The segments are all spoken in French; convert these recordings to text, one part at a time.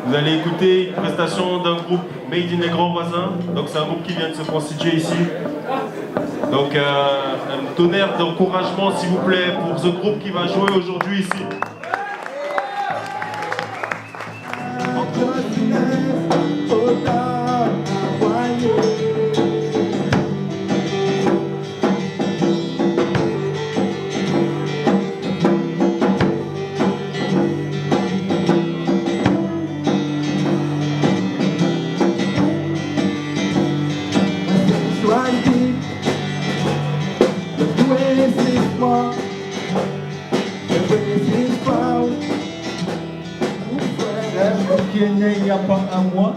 Vous allez écouter une prestation d'un groupe Made in les Grands Voisins. Donc c'est un groupe qui vient de se constituer ici. Donc un tonnerre d'encouragement s'il vous plaît pour ce groupe qui va jouer aujourd'hui ici. Il n'y a pas un mois,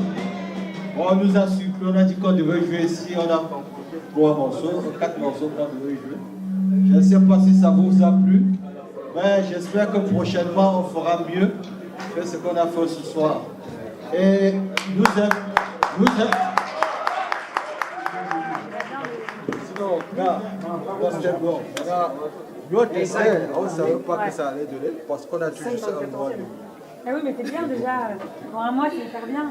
on nous a supprimé, on a dit qu'on devait jouer ici, on a composé 3 morceaux, 4 morceaux qu'on devait jouer. Je ne sais pas si ça vous a plu, mais j'espère que prochainement on fera mieux que ce qu'on a fait ce soir. Et nous aimons. Sinon, là, c'était bon. L'autre essai, on ne savait pas que ça allait donner parce qu'on a toujours ça un mois. Ah oui, mais c'est bien déjà. Pour un mois, c'est hyper bien.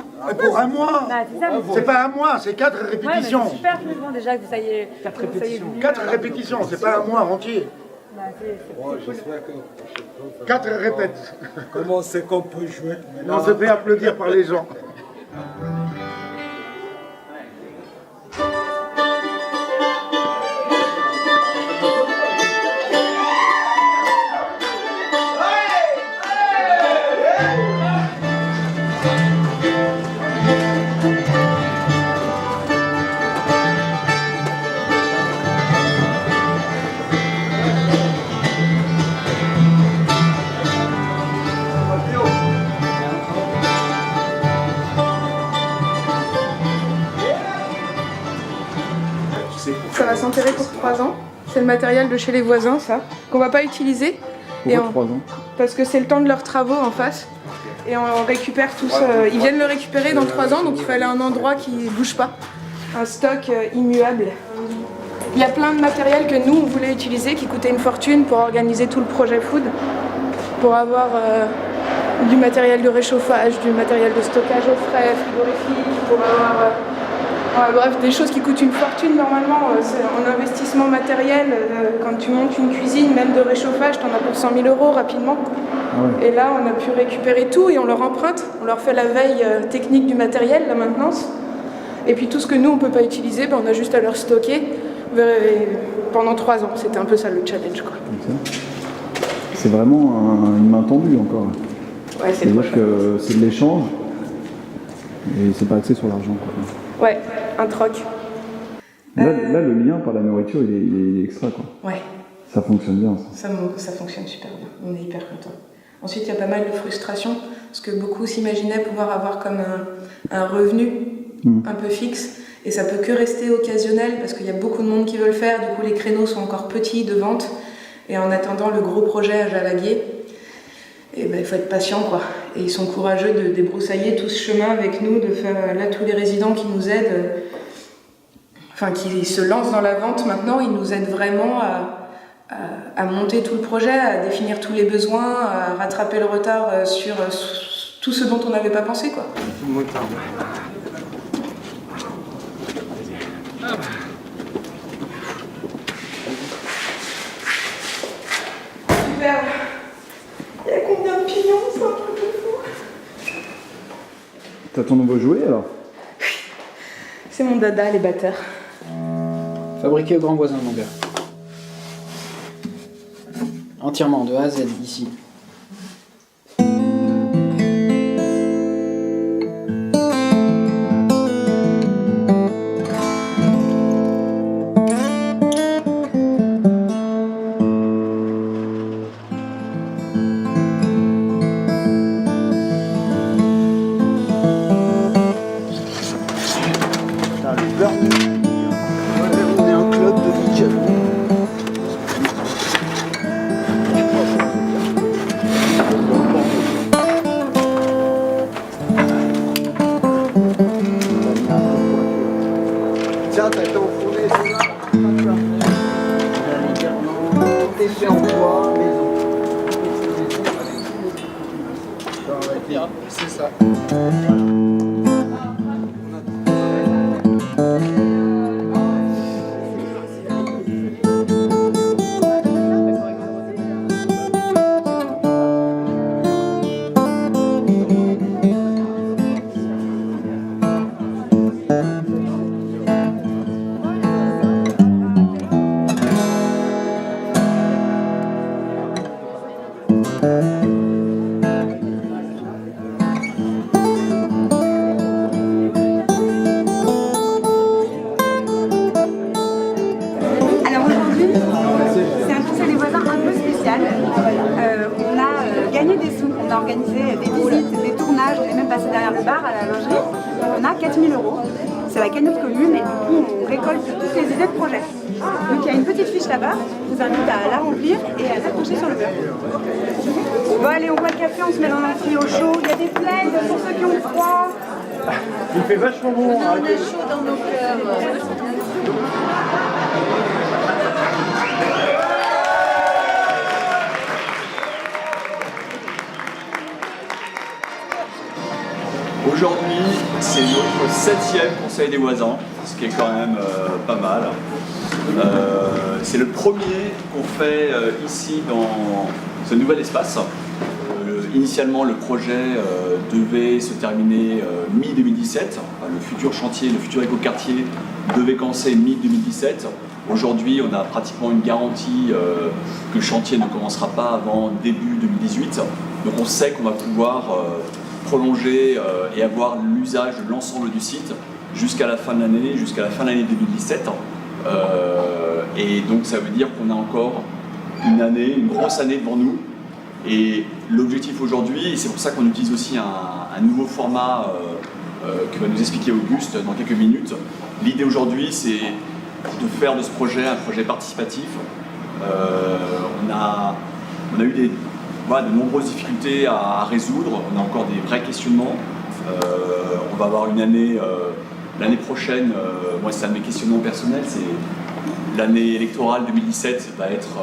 Pour un mois Bah, c'est pas un mois, c'est 4 répétitions. Ouais, c'est super bon déjà que vous soyez. 4 répétitions. 4 répétitions, c'est pas un mois entier. Bah, c'est cool. J'espère que. 4 répètes. Comment c'est qu'on peut jouer? On se fait applaudir par les gens. Ça va s'enterrer pour 3 ans. C'est le matériel de chez les voisins, ça, qu'on va pas utiliser. Pourquoi 3 ans? Parce que c'est le temps de leurs travaux en face. Et on récupère tous. Ils viennent le récupérer dans 3 ans, donc il fallait un endroit qui bouge pas. Un stock immuable. Il y a plein de matériel que nous on voulait utiliser qui coûtait une fortune pour organiser tout le projet food. Pour avoir du matériel de réchauffage, du matériel de stockage au frais, frigorifique, pour avoir. Bref, des choses qui coûtent une fortune normalement, c'est en investissement matériel, quand tu montes une cuisine, même de réchauffage, t'en as pour 100 000 € rapidement. Ouais. Et là, on a pu récupérer tout et on leur emprunte, on leur fait la veille technique du matériel, la maintenance. Et puis tout ce que nous, on peut pas utiliser, on a juste à leur stocker pendant 3 ans. C'était un peu ça le challenge, quoi. C'est vraiment une main tendue encore. Ouais, c'est-à-dire que c'est de l'échange et c'est pas axé sur l'argent, quoi. Ouais, un troc. Là, le lien par la nourriture, il est extra, quoi. Ouais. Ça fonctionne bien, ça. Ça fonctionne super bien. On est hyper contents. Ensuite, il y a pas mal de frustration, parce que beaucoup s'imaginaient pouvoir avoir comme un revenu un peu fixe, et ça peut que rester occasionnel, parce qu'il y a beaucoup de monde qui veut le faire, du coup les créneaux sont encore petits de vente, et en attendant le gros projet à Jalaguier, et il faut être patient, quoi. Et ils sont courageux de débroussailler tout ce chemin avec nous, de faire là tous les résidents qui nous aident, qui se lancent dans la vente maintenant, ils nous aident vraiment à monter tout le projet, à définir tous les besoins, à rattraper le retard sur tout ce dont on n'avait pas pensé, quoi. Super. Il y a combien de pignons, c'est un truc de fou. T'as ton nouveau jouet alors? C'est mon dada, les batteurs. Fabriqué au Grand Voisin, mon gars. Entièrement, de A à Z, ici. C'est ça. Alors aujourd'hui, c'est un conseil des voisins un peu spécial. On a gagné des sous, on a organisé des visites, des tournages, on est même passé derrière le bar à la lingerie. On a 4 000 €. C'est la cagnotte commune et du coup on récolte toutes les idées de projet. Donc il y a une petite fiche là-bas, je vous invite à la remplir et à l'accrocher sur le mur. Bon allez, on boit le café, on se met dans un tuyau chaud, il y a des plaids pour ceux qui ont froid. Il fait vachement bon. On est chaud dans nos cœurs. Aujourd'hui, c'est notre 7e conseil des voisins, ce qui est quand même pas mal. C'est le premier qu'on fait ici dans ce nouvel espace. Initialement, le projet devait se terminer mi-2017. Enfin, le futur chantier, le futur écoquartier devait commencer mi-2017. Aujourd'hui, on a pratiquement une garantie que le chantier ne commencera pas avant début 2018. Donc on sait qu'on va pouvoir prolonger et avoir l'usage de l'ensemble du site jusqu'à la fin de l'année, jusqu'à la fin de l'année 2017. Et donc ça veut dire qu'on a encore une année, une grosse année devant nous. Et l'objectif aujourd'hui, et c'est pour ça qu'on utilise aussi un nouveau format que va nous expliquer Auguste dans quelques minutes. L'idée aujourd'hui, c'est de faire de ce projet un projet participatif. On a eu de nombreuses difficultés à résoudre, on a encore des vrais questionnements. On va avoir une année, l'année prochaine, moi c'est un de mes questionnements personnels, c'est l'année électorale 2017 va être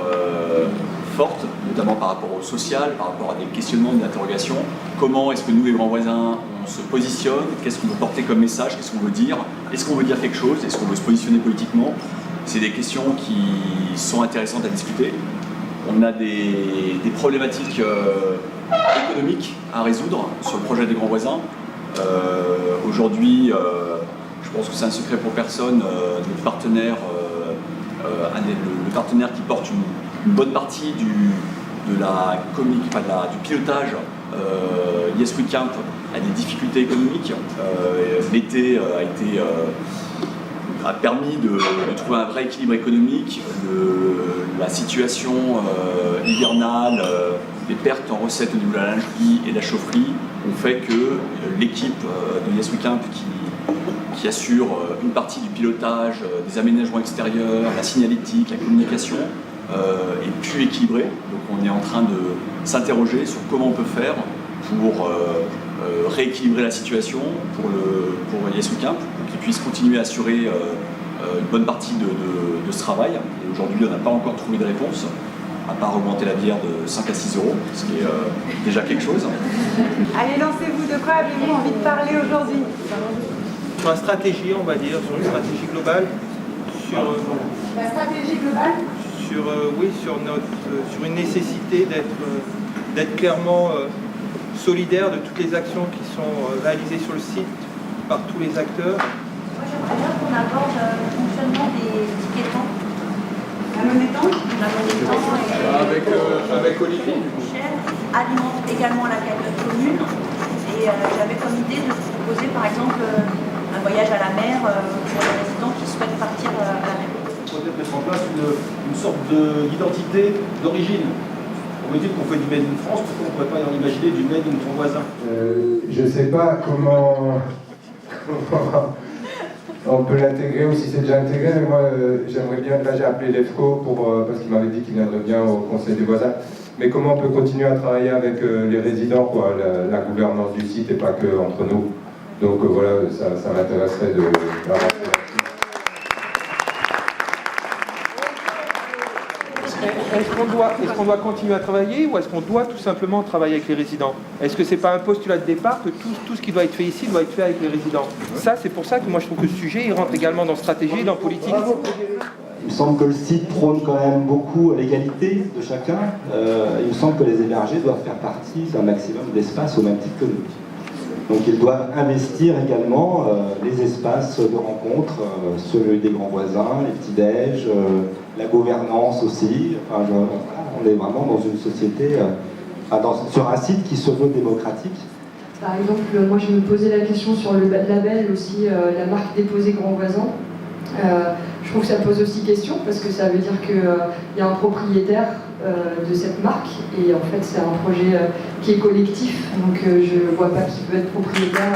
forte, notamment par rapport au social, par rapport à des questionnements, des interrogations. Comment est-ce que nous, les grands voisins, on se positionne? Qu'est-ce qu'on veut porter comme message? Qu'est-ce qu'on veut dire? Est-ce qu'on veut dire quelque chose? Est-ce qu'on veut se positionner politiquement? C'est des questions qui sont intéressantes à discuter. On a des problématiques économiques à résoudre sur le projet des grands voisins. Aujourd'hui, je pense que c'est un secret pour personne, notre partenaire, le partenaire qui porte une bonne partie du pilotage, Yes We Camp, a des difficultés économiques. L'été a permis de trouver un vrai équilibre économique. La situation hivernale, les pertes en recettes au niveau de la lingerie et de la chaufferie ont fait que l'équipe de Yes We Camp qui assure une partie du pilotage, des aménagements extérieurs, la signalétique, la communication, est plus équilibrée. Donc on est en train de s'interroger sur comment on peut faire pour rééquilibrer la situation pour Yes We Camp, pour qu'ils puissent continuer à assurer une bonne partie de ce travail. Et aujourd'hui, on n'a pas encore trouvé de réponse, à part augmenter la bière de 5 à 6 €, ce qui est déjà quelque chose. Allez, lancez-vous, de quoi avez-vous envie de parler aujourd'hui? Sur la stratégie, on va dire, sur une stratégie globale. La stratégie globale? Sur une nécessité d'être clairement solidaire de toutes les actions qui sont réalisées sur le site par tous les acteurs. Moi, j'aimerais bien qu'on aborde le fonctionnement des tickets temps. La monnaie temps? Avec Olivier. Michel alimente également la cagnotte commune. Et j'avais comme idée de proposer par exemple un voyage à la mer pour les résidents qui souhaitent partir à la mer. Peut-être mettre en place une sorte d'identité d'origine. On me dit qu'on fait du Made in France, pourquoi on ne pourrait pas en imaginer du Made in ton voisin? Je ne sais pas comment on peut l'intégrer ou si c'est déjà intégré, mais moi j'aimerais bien, là j'ai appelé l'EFCO parce qu'il m'avait dit qu'il viendrait bien au Conseil des voisins, mais comment on peut continuer à travailler avec les résidents, quoi, la gouvernance du site et pas que entre nous. Donc voilà, ça m'intéresserait d'avancer. Est-ce qu'on doit qu'on doit continuer à travailler ou est-ce qu'on doit tout simplement travailler avec les résidents? Est-ce que c'est pas un postulat de départ que tout ce qui doit être fait ici doit être fait avec les résidents? Ça, c'est pour ça que moi je trouve que ce sujet il rentre également dans stratégie et dans politique. Il me semble que le site prône quand même beaucoup l'égalité de chacun. Il me semble que les hébergés doivent faire partie d'un maximum d'espace au même titre que nous. Donc ils doivent investir également les espaces de rencontre, ceux des grands voisins, les petits-déj, la gouvernance aussi. Enfin, on est vraiment dans une société, sur un site qui se veut démocratique. Par exemple, moi je me posais la question sur le label aussi, la marque déposée Grand Voisin. Je trouve que ça pose aussi question parce que ça veut dire qu'il y a un propriétaire de cette marque et en fait c'est un projet qui est collectif, donc je ne vois pas qui peut être propriétaire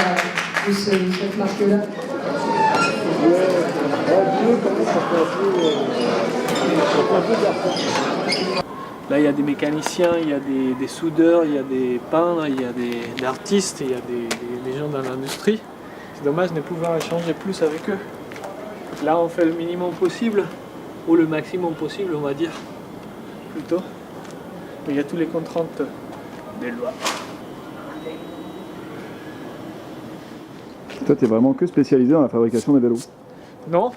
de cette marque-là. Là, il y a des mécaniciens, il y a des soudeurs, il y a des peintres, il y a des artistes, il y a des gens dans l'industrie. C'est dommage de ne pouvoir échanger plus avec eux. Là, on fait le minimum possible, ou le maximum possible, on va dire, plutôt. Mais il y a toutes les contraintes des lois. Toi, tu es vraiment que spécialisé dans la fabrication des vélos? Non,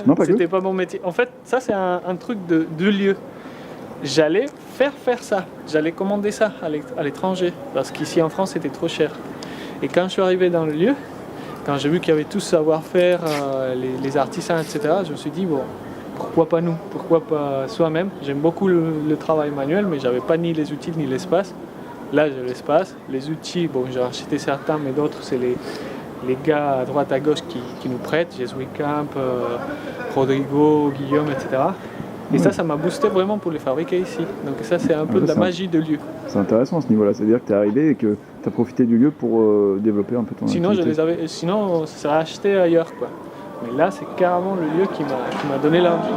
Non, pas c'était pas mon métier. En fait, ça, c'est un truc de lieu. J'allais faire ça, j'allais commander ça à l'étranger, parce qu'ici en France, c'était trop cher. Et quand je suis arrivé dans le lieu, quand j'ai vu qu'il y avait tout ce savoir-faire, les artisans, etc., je me suis dit, bon, pourquoi pas nous? Pourquoi pas soi-même? J'aime beaucoup le travail manuel, mais j'avais pas ni les outils ni l'espace. Là, j'ai l'espace. Les outils, bon, j'ai acheté certains, mais d'autres, c'est les gars à droite, à gauche qui nous prêtent. Jesui Camp, Rodrigo, Guillaume, etc. Et ça m'a boosté vraiment pour les fabriquer ici. Donc ça, c'est un peu de la magie de lieu. C'est intéressant à ce niveau-là, c'est-à-dire que tu es arrivé et que tu as profité du lieu pour développer un peu ton activité. Sinon, ça serait acheté ailleurs, quoi. Mais là, c'est carrément le lieu qui m'a donné l'envie.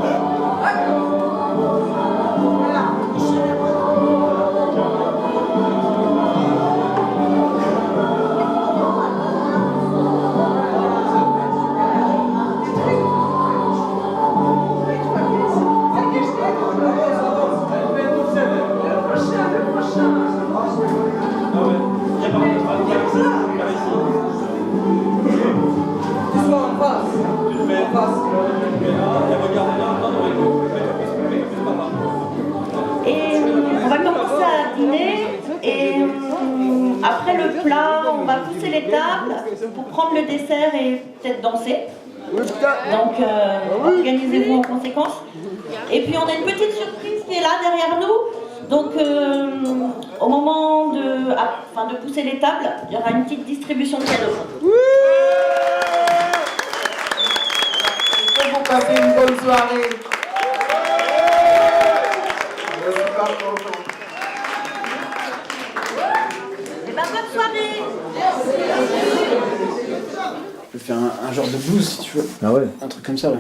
Et on va commencer à dîner et après le plat, on va pousser les tables pour prendre le dessert et peut-être danser. Donc organisez-vous en conséquence. Et puis on a une petite surprise qui est là derrière nous. Donc au moment de pousser les tables, il y aura une petite distribution de cadeaux. Vous passez une bonne soirée. Et ben bonne soirée. Je peux faire un genre de blues si tu veux. Ah ouais. Un truc comme ça, ouais.